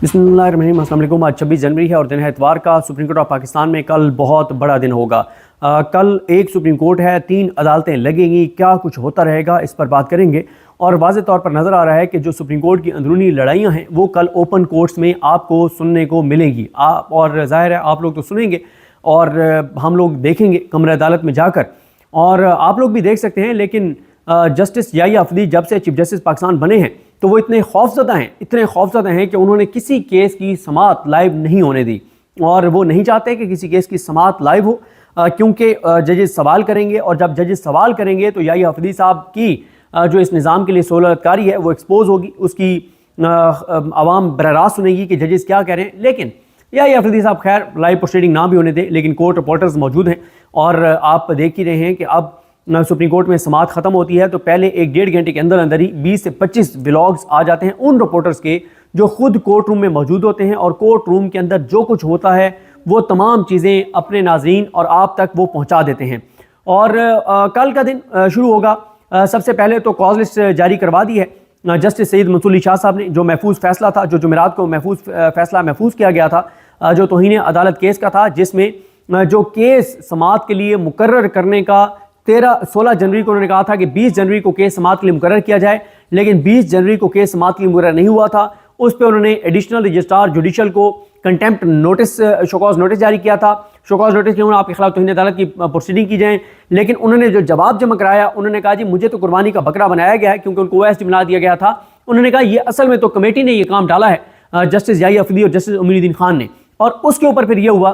बिस्मिल्लाहिर्रहमानिर्रहीम। अस्सलाम वालेकुम। आज 26 जनवरी है और दिन है इतवार का। सुप्रीम कोर्ट ऑफ पाकिस्तान में कल बहुत बड़ा दिन होगा। कल एक सुप्रीम कोर्ट है, 3 अदालतें लगेंगी, क्या कुछ होता रहेगा इस पर बात करेंगे। और वाज़े तौर पर नज़र आ रहा है कि जो सुप्रीम कोर्ट की अंदरूनी लड़ाइयाँ हैं वो कल ओपन कोर्ट्स में आपको सुनने को मिलेंगी। और ज़ाहिर है आप लोग तो सुनेंगे और हम लोग देखेंगे कमरे अदालत में जाकर, और आप लोग भी देख सकते हैं। लेकिन जस्टिस याहिया अफदी जब से चीफ जस्टिस पाकिस्तान बने हैं तो वो इतने खौफज़दा हैं, इतने खौफज़दा हैं कि उन्होंने किसी केस की समाअत लाइव नहीं होने दी। और वो नहीं चाहते कि किसी केस की समाअत लाइव हो, क्योंकि जजेस सवाल करेंगे, और जब जजेस सवाल करेंगे तो याहिया अफदी साहब की जो इस निज़ाम के लिए सहूलतकारी है वो एक्सपोज होगी, उसकी आवाम बराह रास्त सुनेगी कि जजेस क्या कह रहे हैं। लेकिन याहिया अफदी साहब खैर लाइव प्रोसीडिंग ना भी होने दें, लेकिन कोर्ट रिपोर्टर्स मौजूद हैं और आप देख ही रहे हैं कि अब सुप्रीम कोर्ट में समाअत ख़त्म होती है तो पहले 1-1.5 घंटे के अंदर अंदर ही 20 से 25 व्लॉग्स आ जाते हैं उन रिपोर्टर्स के जो खुद कोर्ट रूम में मौजूद होते हैं, और कोर्ट रूम के अंदर जो कुछ होता है वो तमाम चीज़ें अपने नाज़रीन और आप तक वो पहुंचा देते हैं। और कल का दिन शुरू होगा। सबसे पहले तो कॉज लिस्ट जारी करवा दी है जस्टिस सईद मंसूर अली शाह साहब ने। जो महफूज फैसला था, जो जुमेरात को फैसला महफूज किया गया था, जो तौहीन अदालत केस का था, जिसमें जो केस समाअत के लिए मुकर्रर करने का 16 जनवरी को उन्होंने कहा था कि 20 जनवरी को केस समाअत के लिए मुकर्रर किया जाए, लेकिन 20 जनवरी को केस समाअत के लिए मुकर्रर नहीं हुआ था। उस पर उन्होंने एडिशनल रजिस्ट्रार जुडिशल को कंटेम्प्ट नोटिस, शोकॉज नोटिस जारी किया था। शोकॉज नोटिस के उन्होंने आपके खिलाफ तौहीन अदालत की प्रोसीडिंग की जाए, लेकिन उन्होंने जो जवाब जमा कराया उन्होंने कहा जी मुझे तो कुर्बानी का बकरा बनाया गया है, क्योंकि उनको ओएसडी बना दिया गया था। उन्होंने कहा ये असल में तो कमेटी ने ये काम डाला है, जस्टिस याहिया अफदी और जस्टिस उमरुद्दीन खान ने। और उसके ऊपर फिर ये हुआ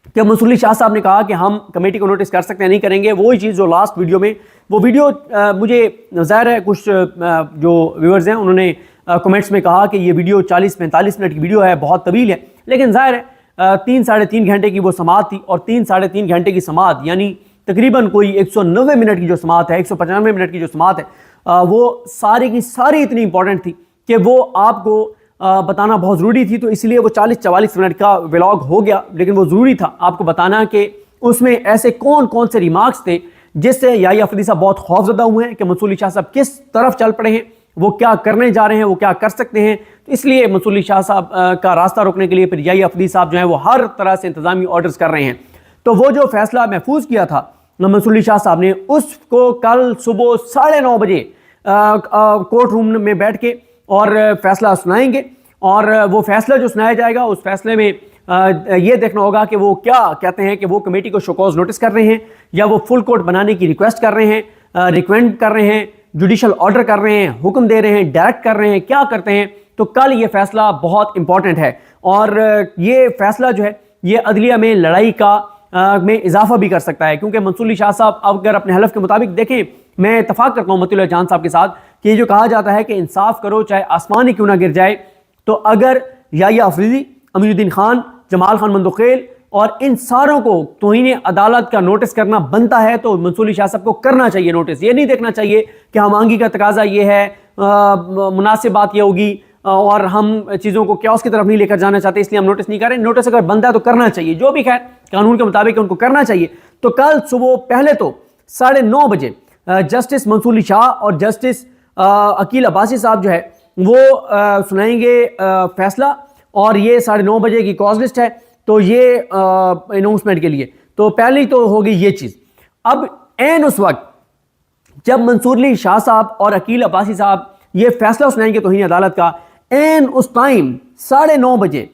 कि मंसूर अली शाह साहब ने कहा कि हम कमेटी को नोटिस कर सकते हैं, नहीं करेंगे। वही चीज़ जो लास्ट वीडियो में, वो वीडियो मुझे ज़ाहिर है कुछ जो व्यूअर्स हैं उन्होंने कमेंट्स में कहा कि ये वीडियो 40-45 मिनट की वीडियो है, बहुत तवील है। लेकिन ज़ाहिर है 3-3.5 घंटे की वो समाअत थी, और 3-3.5 घंटे की समाअत यानी तकरीबन कोई 190 मिनट की जो समाअत है, 195 मिनट की जो समाअत है, वो सारी की सारी इतनी इंपॉर्टेंट थी कि वो आपको बताना बहुत ज़रूरी थी। तो इसलिए वो 40-44 मिनट का व्लॉग हो गया, लेकिन वो ज़रूरी था आपको बताना कि उसमें ऐसे कौन कौन से रिमार्क्स थे जिससे याहिया अफदी साहब बहुत खौफज़दा हुए हैं कि मंसूर अली शाह साहब किस तरफ चल पड़े हैं, वो क्या करने जा रहे हैं, वो क्या कर सकते हैं। तो इसलिए मंसूर अली शाह साहब का रास्ता रोकने के लिए फिर याहिया अफदी साहब जो है वो हर तरह से इंतजामी ऑर्डर्स कर रहे हैं। तो वो जो फैसला महफूज किया था मंसूर अली शाह साहब ने, उसको कल सुबह 9:30 बजे कोर्ट रूम में बैठ के और फैसला सुनाएंगे। और वो फैसला जो सुनाया जाएगा उस फैसले में ये देखना होगा कि वो क्या कहते हैं, कि वो कमेटी को शोकॉज नोटिस कर रहे हैं या वो फुल कोर्ट बनाने की रिक्वेस्ट कर रहे हैं, रिकमेंड कर रहे हैं, जुडिशल ऑर्डर कर रहे हैं, हुक्म दे रहे हैं, डायरेक्ट कर रहे हैं, क्या करते हैं। तो कल ये फैसला बहुत इंपॉर्टेंट है, और ये फैसला जो है ये अदलिया में लड़ाई का में इजाफा भी कर सकता है। क्योंकि मंसूर अली शाह साहब अगर अपने हलफ के मुताबिक देखें, मैं इतफाक करता हूँ मतीउल्लाह जान साहब के साथ कि ये जो कहा जाता है कि इंसाफ करो चाहे आसमान ही क्यों ना गिर जाए, तो अगर याहिया अफदी, उमरुद्दीन खान, जमाल खान मंदोखेल और इन सारों को तौहीन अदालत का नोटिस करना बनता है तो मंसूर अली शाह साहब को करना चाहिए नोटिस। ये नहीं देखना चाहिए कि हम आंगी का तकाजा ये है, मुनासिब बात ये होगी और हम चीज़ों को क्योस की तरफ नहीं लेकर जाना चाहते इसलिए हम नोटिस नहीं कर रहे। नोटिस अगर बनता है तो करना चाहिए, जो भी खैर कानून के मुताबिक उनको करना चाहिए। तो कल सुबह पहले तो 9:30 बजे जस्टिस मंसूर अली शाह और जस्टिस अकील अब्बासी साहब जो है वो सुनाएंगे फैसला, और ये 9:30 बजे की कॉज लिस्ट है। तो ये अनाउंसमेंट के लिए तो पहले तो होगी ये चीज़। अब एन उस वक्त जब मंसूर अली शाह साहब और अकील अब्बासी साहब ये फैसला सुनाएंगे तौहीन अदालत का, एन उस टाइम 9:30 बजे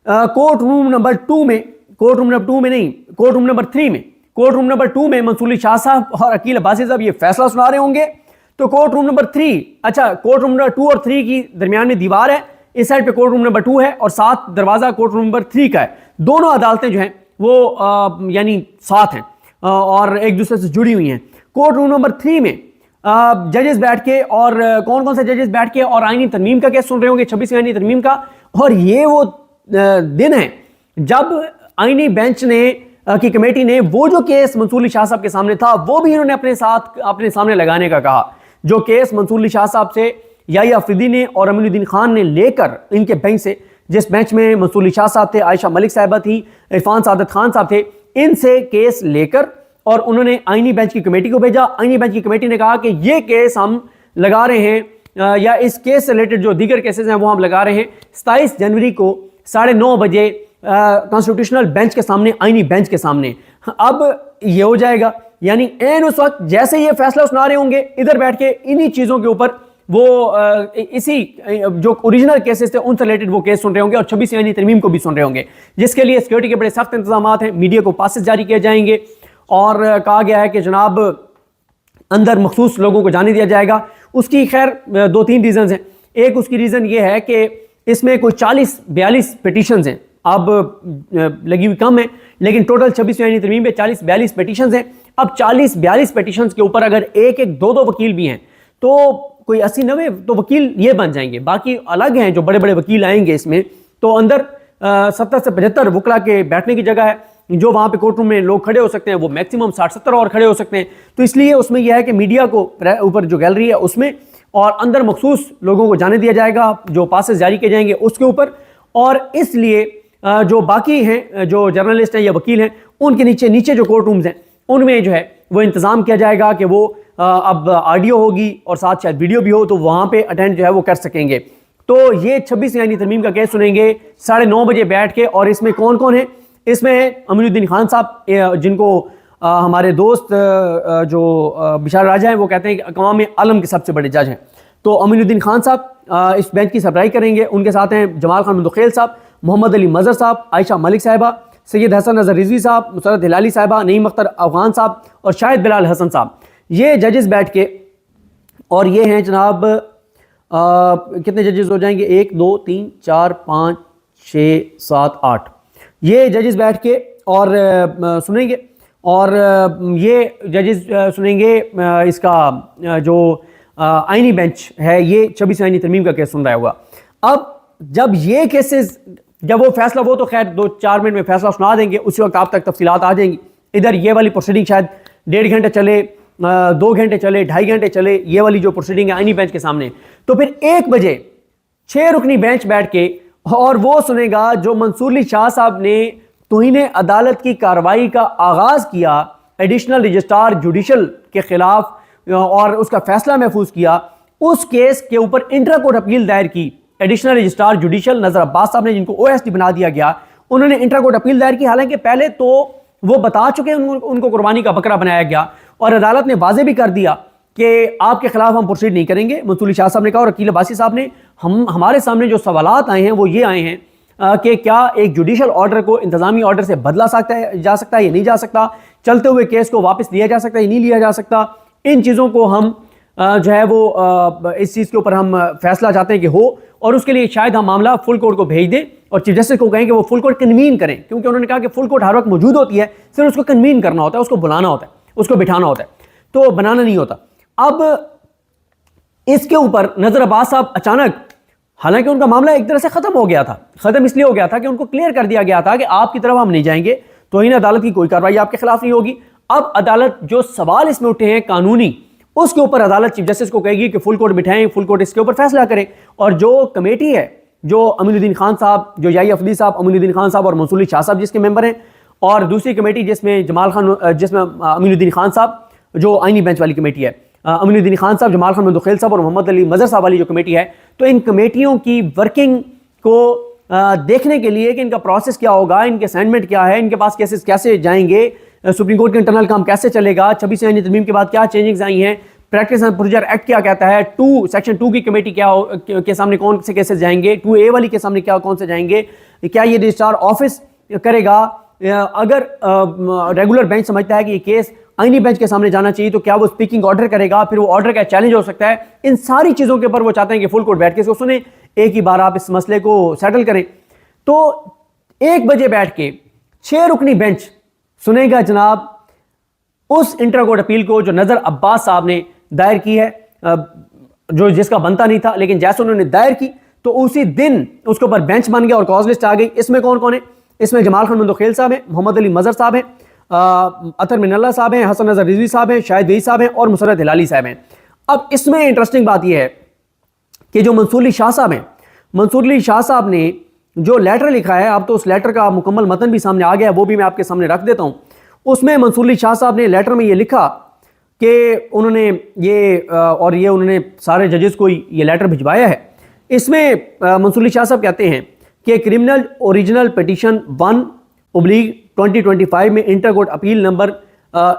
कोर्ट रूम नंबर 2 में, कोर्ट रूम नंबर 2 में नहीं, कोर्ट रूम नंबर 3 में, कोर्ट रूम नंबर 2 में मंसूर अली शाह साहब और अकील अब्बासी साहब ये फैसला सुना रहे होंगे। तो कोर्ट रूम नंबर 3, अच्छा कोर्ट रूम नंबर 2 और 3 की दरमियान में दीवार है, इस साइड पे कोर्ट रूम नंबर 2 है और साथ दरवाजा कोर्ट रूम नंबर 3 का है। दोनों अदालतें जो हैं वो यानी साथ हैं और एक दूसरे से जुड़ी हुई हैं। कोर्ट रूम नंबर 3 में जजेस बैठ के, और कौन कौन से जजेस बैठ के और आईनी तरमीम का केस सुन रहे होंगे, 26वीं आईनी तरमीम का। और ये वो दिन है जब आईनी बेंच ने की कमेटी ने वो जो केस मंसूर अली शाह साहब के सामने था वो भी इन्होंने अपने सामने लगाने का कहा। जो केस मंसूर अली शाह साहब से याहिया अफदी ने और उमरुद्दीन खान ने लेकर इनके बेंच से, जिस बेंच में मंसूर अली शाह साहब थे, आयशा मलिक साहिबा थी, इरफान सादत खान साहब थे, इनसे केस लेकर और उन्होंने आईनी बेंच की कमेटी को भेजा। आईनी बेंच की कमेटी ने कहा कि ये केस हम लगा रहे हैं या इस केस से रिलेटेड जो दीगर केसेस हैं वो हम लगा रहे हैं 27 जनवरी को 9:30 बजे कॉन्स्टिट्यूशनल बेंच के सामने, आईनी बेंच के सामने। अब ये हो जाएगा, यानी एन उस वक्त जैसे ये फैसला सुना रहे होंगे, इधर बैठ के इन्हीं चीज़ों के ऊपर वो इसी जो ओरिजिनल केसेस थे उनसे रिलेटेड वो केस सुन रहे होंगे और 26 यानी तरमीम को भी सुन रहे होंगे, जिसके लिए सिक्योरिटी के बड़े सख्त इंतजाम हैं। मीडिया को पासेस जारी किए जाएंगे और कहा गया है कि जनाब अंदर मखसूस लोगों को जाने दिया जाएगा। उसकी खैर 2-3 रीजन हैं। एक उसकी रीज़न ये है कि इसमें कोई 40-42 पिटिशंस हैं, अब लगी हुई कम है, लेकिन टोटल 26 यानी तरमीम में 40-42 पिटिशंस हैं। अब 40-42 पिटिशंस के ऊपर अगर एक-एक 2-2 वकील भी हैं तो कोई 80-90 तो वकील ये बन जाएंगे। बाकी अलग हैं जो बड़े बड़े वकील आएंगे इसमें, तो अंदर 70 से 75 वकला के बैठने की जगह है। जो वहाँ पे कोर्ट रूम में लोग खड़े हो सकते हैं वो मैक्सिमम 60-70 और खड़े हो सकते हैं। तो इसलिए उसमें यह है कि मीडिया को ऊपर जो गैलरी है उसमें और अंदर मखसूस लोगों को जाने दिया जाएगा, जो पासेस जारी किए जाएंगे उसके ऊपर। और इसलिए जो बाकी हैं जो जर्नलिस्ट हैं या वकील हैं उनके नीचे जो कोर्ट रूम्स हैं उनमें जो है वो इंतज़ाम किया जाएगा कि वो अब ऑडियो होगी और साथ शायद वीडियो भी हो, तो वहाँ पे अटेंड जो है वो कर सकेंगे। तो ये 26 यानी तरमीम का केस सुनेंगे 9:30 बजे बैठ के। और इसमें कौन कौन है? इसमें अमीनुद्दीन खान साहब, जिनको हमारे दोस्त जो बिशार राजा हैं वो कहते हैं कि अक़वाम आलम के सबसे बड़े जज हैं, तो अमीनुद्दीन खान साहब इस बेंच की सरबराही करेंगे। उनके साथ हैं जमाल खान मंदुखेल साहब, मोहम्मद अली मज़हर साहब, आयशा मलिक साहिबा, सैयद हसन नज़र रिजवी साहब, मुसरत हिलाली साहिबा, नईम अख्तर अफगान साहब और शाहिद बिलाल हसन साहब, ये जजेस बैठ के। और ये हैं जनाब कितने जजेस हो जाएंगे? 1 2 3 4 5 6 7 8 ये जजेस बैठ के और सुनेंगे। और ये जजेस सुनेंगे इसका जो आईनी बेंच है, ये 26 आईनी तरमीम का केस सुन रहा होगा। अब जब ये केसेस, जब वो फैसला, वो तो खैर 2-4 मिनट में फैसला सुना देंगे, उसी वक्त आप तक तफसीलात आ जाएंगी। इधर ये वाली प्रोसीडिंग शायद 1.5 घंटे चले, 2 घंटे चले, 2.5 घंटे चले, ये वाली जो प्रोसीडिंग है आईनी बेंच के सामने। तो फिर 1 बजे 6 रुकनी बेंच बैठ के और वो सुनेगा जो मंसूर अली शाह साहब ने तौहीन अदालत की कार्रवाई का आगाज़ किया एडिशनल रजिस्ट्रार जुडिशल के खिलाफ और उसका फैसला महफूज किया, उस केस के ऊपर इंट्रा कोर्ट अपील दायर की एडिशनल रजिस्ट्रार जुडिशल नज़र अब्बास साहब ने, जिनको OSD बना दिया गया। उन्होंने इंट्रा कोर्ट अपील दायर की, हालांकि पहले तो वो बता चुके हैं उनको कुर्बानी का बकरा बनाया गया और अदालत ने वाज़े भी कर दिया कि आपके खिलाफ हम प्रोसीड नहीं करेंगे। मंसूर अली शाह साहब ने कहा और अकील अब्बासी साहब ने, हमारे सामने जो सवालात आए हैं वो ये आए हैं कि क्या एक जुडिशल ऑर्डर को इंतजामी ऑर्डर से बदला जा सकता है या नहीं जा सकता, चलते हुए केस को वापस लिया जा सकता है या नहीं लिया जा सकता। इन चीज़ों को हम जो है वो इस चीज़ के ऊपर हम फैसला चाहते हैं कि हो, और उसके लिए शायद हम मामला फुल कोर्ट को भेज दें और चीफ जस्टिस को कहें कि वो फुल कोर्ट कन्वीन करें, क्योंकि उन्होंने कहा कि फुल कोर्ट हर वक्त मौजूद होती है, सिर्फ उसको कन्वीन करना होता है, उसको बुलाना होता है, उसको बिठाना होता है, तो बनाना नहीं होता। अब इसके ऊपर नज़र अब्बास साहब अचानक, हालांकि उनका मामला एक तरह से ख़त्म हो गया था, ख़त्म इसलिए हो गया था कि उनको क्लियर कर दिया गया था कि आपकी तरफ हम नहीं जाएंगे, तो इन अदालत की कोई कार्रवाई आपके खिलाफ नहीं होगी। अब अदालत जो सवाल इसमें उठे हैं कानूनी, उसके ऊपर अदालत चीफ जस्टिस को कहेगी कि फुल कोर्ट बिठाएं, फुल कोर्ट इसके ऊपर फैसला करें। और जो कमेटी है, जो अमीनुद्दीन खान साहब, जो याई अफदी साहब, अमीनुद्दीन खान साहब और मंसूर अली शाह साहब जिसके मेंबर हैं, और दूसरी कमेटी जिसमें जिसमें अमीनुद्दीन खान साहब जो आईनी बेंच वाली कमेटी है, अमीनुद्दीन खान साहब, जमाल खान मंदुखेल साहब और मोहम्मद अली मज़हर साहब वाली जो कमेटी है, तो इन कमेटियों की वर्किंग को देखने के लिए कि इनका प्रोसेस क्या होगा, इनके असाइनमेंट क्या है, इनके पास केसेस कैसे जाएंगे, सुप्रीम कोर्ट के इंटरनल काम कैसे चलेगा, 26 आईनी तरमीम के बाद क्या चेंजिंग्स आई हैं, प्रैक्टिस एंड प्रोसीजर एक्ट क्या कहता है, सेक्शन 2 की कमेटी के सामने कौन से केसेस जाएंगे, 2A वाली के सामने कौन से जाएंगे, क्या ये रजिस्ट्रार ऑफिस करेगा, अगर रेगुलर बेंच समझता है कि ये केस आईनी बेंच के सामने जाना चाहिए तो क्या वो स्पीकिंग ऑर्डर करेगा, फिर वो ऑर्डर का चैलेंज हो सकता है। इन सारी चीज़ों के ऊपर वो चाहते हैं कि फुल कोर्ट बैठ के इसको सुने, एक ही बार आप इस मसले को सेटल करें। तो 1 बजे बैठ के 6 रुकनी बेंच सुनेगा जनाब उस इंटर कोर्ट अपील को जो नज़र अब्बास साहब ने दायर की है, जो जिसका बनता नहीं था, लेकिन जैसे उन्होंने दायर की तो उसी दिन उसके ऊपर बेंच बन गया और कॉज लिस्ट आ गई। इसमें कौन कौन है? इसमें जमाल खान मंदुखेल साहब हैं, मोहम्मद अली मज़हर साहब हैं, अतर मिनल्ला साहब हैं, हसन नज़र रिजवी साहब हैं, शाहिद वही साहब हैं और मुसरत हिलाली साहब हैं। अब इसमें इंटरेस्टिंग बात यह है कि जो मंसूर अली शाह साहब हैं, मंसूर अली शाह साहब ने जो लेटर लिखा है, अब तो उस लेटर का मुकम्मल मतन भी सामने आ गया है, वो भी मैं आपके सामने रख देता हूँ। उसमें मंसूर अली शाह साहब ने लेटर में ये लिखा कि उन्होंने उन्होंने सारे जजेस को ये लेटर भिजवाया है। इसमें मंसूर अली शाह साहब कहते हैं कि क्रिमिनल ओरिजिनल पिटीशन 1/2025 में इंटर कोर्ट अपील नंबर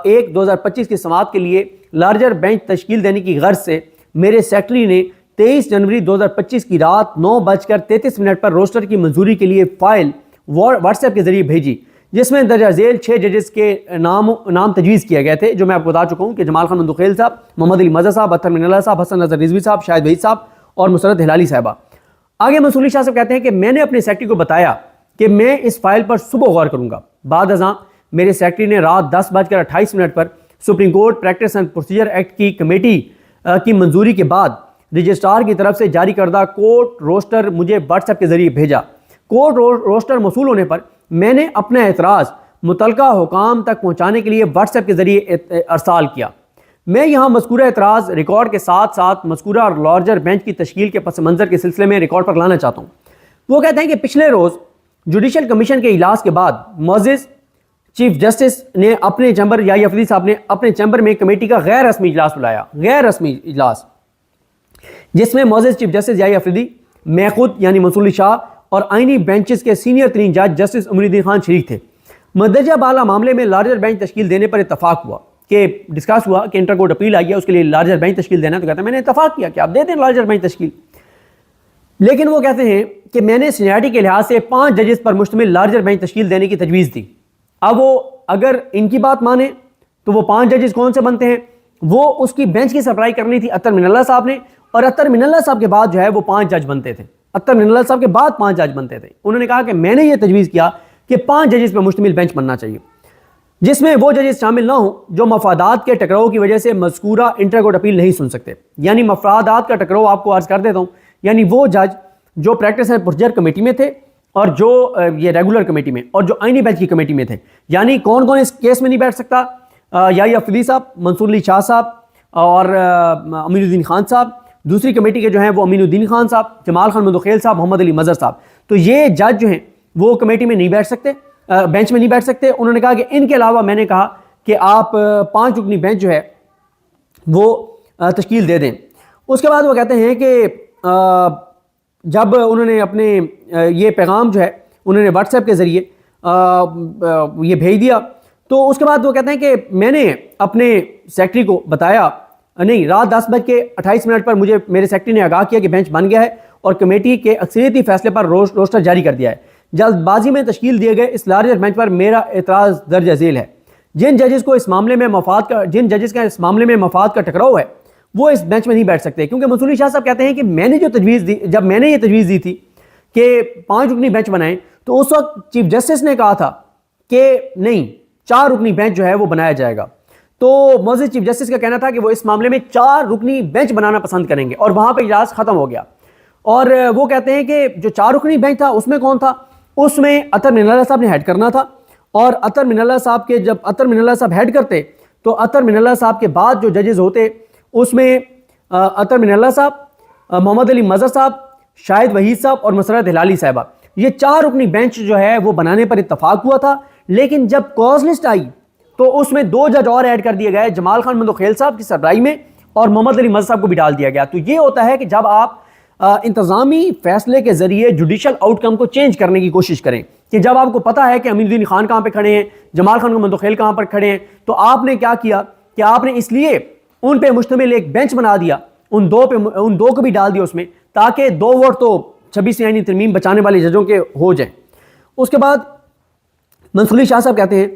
1/2025 की समाअत के लिए लार्जर बेंच तश्कील देने की गर्ज से मेरे सेक्रेटरी ने 23 जनवरी 2025 की रात 9:33 पर रोस्टर की मंजूरी के लिए फाइल व्हाट्सएप के जरिए भेजी, जिसमें दर्जा झेल 6 जजेस के नाम तजवीज़ किए गए थे, जो मैं आपको बता चुका हूँ कि जमाल खान मंदुखेल साहब, मोहम्मद अली मज़हर साहब, अत्तर मिनल्ला साहब, हसन नज़र रिजवी साहब, शाहिद वहीद साहब और मुसरत हिलाली साहबा। आगे मंसूर अली शाह साहब कहते हैं कि मैंने अपने सेक्रेटरी को बताया कि मैं इस फाइल पर सुबह गौर करूँगा। बाद अज़ां मेरे सेक्रेटरी ने रात 10:28 पर supreme court practice and procedure act की कमेटी की मंजूरी के बाद रजिस्ट्रार की तरफ से जारी करदा कोर्ट रोस्टर मुझे व्हाट्सएप के जरिए भेजा। कोर्ट रोस्टर मौसूल होने पर मैंने अपना एतराज़ मुतलका हुकाम तक पहुँचाने के लिए व्हाट्सएप के जरिए अरसाल किया। मैं यहाँ मज़कूरा एतराज़ रिकॉर्ड के साथ साथ मज़कूरा और लार्जर बेंच की तश्कील के पस मंज़र के सिलसिले में रिकॉर्ड पर लाना चाहता हूँ। वो कहते हैं कि पिछले रोज़ जुडिशल कमीशन के इजलास के बाद मोअज़्ज़िज़ चीफ जस्टिस ने अपने चैम्बर याहिया अफरीदी साहब ने अपने चैम्बर में कमेटी का गैर रस्मी इजलास बुलाया, गैर रस्मी इजलास, जिसमें मोअज़्ज़िज़ चीफ जस्टिस याहिया अफरीदी, मैं खुद यानी मंसूर अली शाह और आइनी बेंचेस के सीनियर तरीन जज जस्टिस उमरुद्दीन खान शरीक थे। मदरजा बाला मामले में लार्जर बेंच तश्कील देने पर इतफाक हुआ कि डिस्कस हुआ कि इंटर कोर्ट अपील आई है, उसके लिए लार्जर बेंच तश्कील देना है। तो कहते हैं मैंने इतफाक किया कि आप दे दें लार्जर बेंच तश्कील। लेकिन वो कहते हैं कि मैंने सीनियरिटी के लिहाज से 5 जजेस पर मुश्तमिल लार्जर बेंच तश्कील देने की तजवीज़ दी। अब वो अगर इनकी बात माने तो वो 5 जजेस कौन से बनते हैं? वो उसकी बेंच की सप्लाई करनी थी अत्तर मिनल्ला साहब ने, और अत्तर मिनल्ला साहब के बाद जो है वो 5 जज बनते थे। अत्तर मिनल्ला साहब के बाद 5 जज बनते थे। उन्होंने कहा कि मैंने ये तजवीज़ किया कि 5 जजेस पर मुश्तमिल बेंच बनना चाहिए, जिसमें वो जजेस शामिल ना हो जो मफादात के टकराव की वजह से मज़कूरा इंटर कोर्ट अपील नहीं सुन सकते। यानी मफादात का टकराव आपको अर्ज कर देता हूँ, यानी वो जज जो प्रैक्टिस एंड प्रोसीजर कमेटी में थे और जो ये रेगुलर कमेटी में और जो आइनी बेंच की कमेटी में थे। यानी कौन कौन इस केस में नहीं बैठ सकता? याहिया अफरीदी साहब, मंसूर अली शाह साहब और अमीनुद्दीन खान साहब। दूसरी कमेटी के जो हैं वो अमीनुद्दीन खान साहब, जमाल खान मंदुखेल साहब, मोहम्मद अली मज़हर साहब। तो ये जज जो हैं वो कमेटी में नहीं बैठ सकते, बेंच में नहीं बैठ सकते। उन्होंने कहा कि इनके अलावा मैंने कहा कि आप 5 रुकनी बेंच जो है वो तश्कील दे दें। उसके बाद वो कहते हैं कि जब उन्होंने अपने ये पैगाम जो है उन्होंने व्हाट्सएप के ज़रिए ये भेज दिया, तो उसके बाद वो कहते हैं कि मैंने अपने सेक्रेटरी को बताया, नहीं, रात 10:28 पर मुझे मेरे सेक्रेटरी ने आगाह किया कि बेंच बन गया है और कमेटी के अक्सरियती फैसले पर रोस्टर जारी कर दिया है। जल्दबाजी में तश्कील दिए गए इस लार्जर बेंच पर मेरा एतराज़ दर्ज झेल है। जिन जजेस का इस मामले में मफाद का टकराव है वो इस बेंच में नहीं बैठ सकते, क्योंकि मंसूर अली शाह साहब कहते हैं कि मैंने जो तजवीज़ दी, जब मैंने ये तजवीज़ दी थी कि 5 रुकनी बेंच बनाएं, तो उस वक्त चीफ जस्टिस ने कहा था कि नहीं, 4 रुकनी बेंच जो है वो बनाया जाएगा। तो मुअज़्ज़िज़ चीफ जस्टिस का कहना था कि वो इस मामले में 4 रुकनी बेंच बनाना पसंद करेंगे, और वहाँ पर इजलास ख़त्म हो गया। और वो कहते हैं कि जो 4 रुकनी बेंच था उसमें कौन था? उसमें अत्तर मिनल्ला साहब ने हेड करना था, और अत्तर मिनल्ला साहब के जब अत्तर मिनल्ला साहब हेड करते तो अत्तर मिनल्ला साहब के बाद जो जजेस होते उसमें अत्तर मिनल्ला साहब, मोहम्मद अली मज़हर साहब, शाहिद वहीद साहब और मुसरत हिलाली साहबा, ये 4 रुकनी बेंच जो है वो बनाने पर इत्तफाक हुआ था। लेकिन जब कॉज लिस्ट आई तो उसमें 2 जज और ऐड कर दिए गए, जमाल खान मंदुखेल साहब की सरबराही में, और मोहम्मद अली मज़हर साहब को भी डाल दिया गया। तो ये होता है कि जब आप इंतज़ामी फैसले के जरिए जुडिशल आउटकम को चेंज करने की कोशिश करें, कि जब आपको पता है कि अमीनुद्दीन खान कहाँ पे खड़े हैं, जमाल खान मंदुखेल कहाँ पर खड़े हैं, तो आपने क्या किया कि आपने इसलिए उन पे मुश्तमिल एक बेंच बना दिया, उन दो को भी डाल दिया उसमें, ताकि 2 वोट तो 26 यानी तरमीम बचाने वाले जजों के हो जाएं। उसके बाद मंसूर अली शाह साहब कहते हैं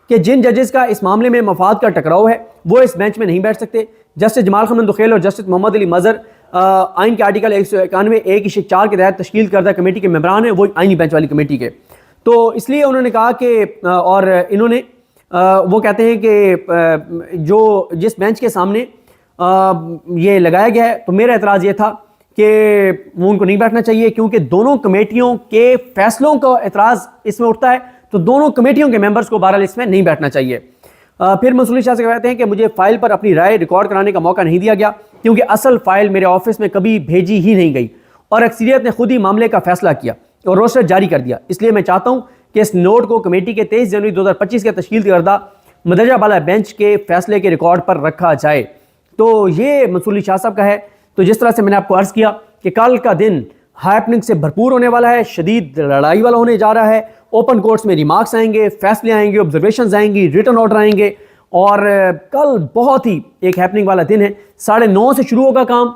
कि जिन जजेस का इस मामले में मफाद का टकराव है वो इस बेंच में नहीं बैठ सकते। जस्टिस जमाल खान मंदुखेल और जस्टिस मोहम्मद अली मज़हर आइन के आर्टिकल 191(1) के तहत तश्कील करदा कमेटी के मेंबरान हैं, वो आइनी बेंच वाली कमेटी के। तो इसलिए उन्होंने कहा कि और इन्होंने वो कहते हैं कि जो जिस बेंच के सामने ये लगाया गया है, तो मेरा एतराज़ ये था कि वो उनको नहीं बैठना चाहिए, क्योंकि दोनों कमेटियों के फैसलों का एतराज़ इसमें उठता है, तो दोनों कमेटियों के मेंबर्स को बहरहाल इसमें नहीं बैठना चाहिए। फिर मंसूर अली शाह से कहते हैं कि मुझे फ़ाइल पर अपनी राय रिकॉर्ड कराने का मौका नहीं दिया गया, क्योंकि असल फ़ाइल मेरे ऑफिस में कभी भेजी ही नहीं गई और अक्सरियत ने खुद ही मामले का फैसला किया और रोस्टर जारी कर दिया। इसलिए मैं चाहता हूँ कि इस नोट को कमेटी के 23 जनवरी 2025 के तश्कील करदा मदरजा बाला बेंच के फैसले के रिकॉर्ड पर रखा जाए। तो ये मंसूर अली शाह साहब का है। तो जिस तरह से मैंने आपको अर्ज़ किया कि कल का दिन हैपनिंग से भरपूर होने वाला है, शदीद लड़ाई वाला होने जा रहा है। ओपन कोर्ट्स में रिमार्क्स आएंगे, फैसले आएंगे, ऑब्जर्वेशंस आएंगी, रिटर्न ऑर्डर आएंगे और कल बहुत ही एक हैपनिंग वाला दिन है। 9:30 से शुरू होगा काम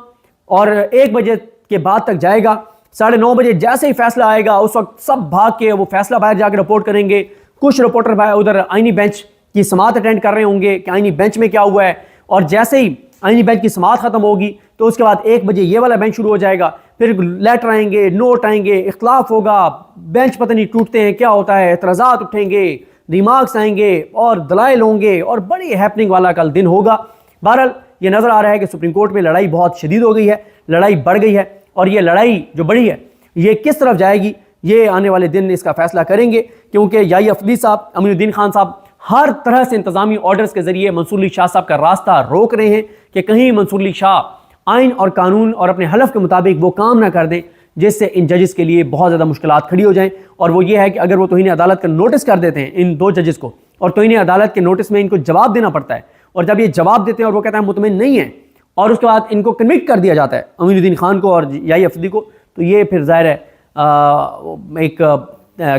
और 1 बजे के बाद तक जाएगा। 9:30 बजे जैसे ही फैसला आएगा उस वक्त सब भाग के वो फैसला बाहर जाकर रिपोर्ट करेंगे। कुछ रिपोर्टर भाई उधर आईनी बेंच की समाअत अटेंड कर रहे होंगे कि आईनी बेंच में क्या हुआ है, और जैसे ही आईनी बेंच की समाअत खत्म होगी तो उसके बाद 1 बजे ये वाला बेंच शुरू हो जाएगा। फिर लेटर आएंगे, नोट आएंगे, इख्तलाफ होगा, बेंच पता नहीं टूटते हैं क्या होता है, एतराज़ात उठेंगे, रिमार्क्स आएंगे और दलाइल होंगे और बड़ी हैपनिंग वाला कल दिन होगा। बहरहाल ये नज़र आ रहा है कि सुप्रीम कोर्ट में लड़ाई बहुत शदीद हो गई है, लड़ाई बढ़ गई है और ये लड़ाई जो बढ़ी है ये किस तरफ जाएगी ये आने वाले दिन इसका फैसला करेंगे, क्योंकि याई अफदी साहब, अमीनुद्दीन खान साहब हर तरह से इंतजामी ऑर्डर्स के जरिए मंसूर अली शाह साहब का रास्ता रोक रहे हैं कि कहीं मंसूर अली शाह आइन और कानून और अपने हलफ के मुताबिक वो काम ना कर दें जिससे इन जजेस के लिए बहुत ज़्यादा मुश्किलात खड़ी हो जाएं। और वो ये है कि अगर वो तौहीन अदालत का नोटिस कर देते हैं इन 2 जजेस को, और तौहीन अदालत के नोटिस में इनको जवाब देना पड़ता है, और जब ये जवाब देते हैं और वो कहते हैं मुतमिन नहीं है और उसके बाद इनको कन्विक्ट कर दिया जाता है अमीनुद्दीन खान को और याई अफदी को, तो ये फिर ज़ाहिर है एक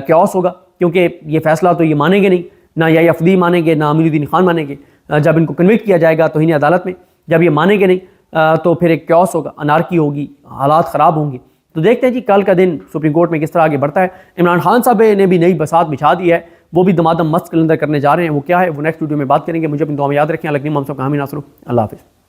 क्यास होगा, क्योंकि ये फैसला तो ये मानेंगे नहीं, ना याई अफदी मानेंगे ना अमीनुद्दीन खान मानेंगे। जब इनको कन्विक्ट किया जाएगा तौहीन अदालत में, जब ये मानेंगे नहीं तो फिर एक क्यास होगा, अनारकी होगी, हालात ख़राब होंगे। तो देखते हैं जी कल का दिन सुप्रीम कोर्ट में किस तरह आगे बढ़ता है। इमरान खान साहब ने भी नई बसात बिछा दी है, वो भी दमादम मस्त कैलेंडर करने जा रहे हैं। वो क्या है वो नेक्स्ट वीडियो में बात करेंगे। मुझे अपनी दुआ में याद रखें। अलग नहीं हम सब कहामी नासरू। अल्लाह हाफ़िज़।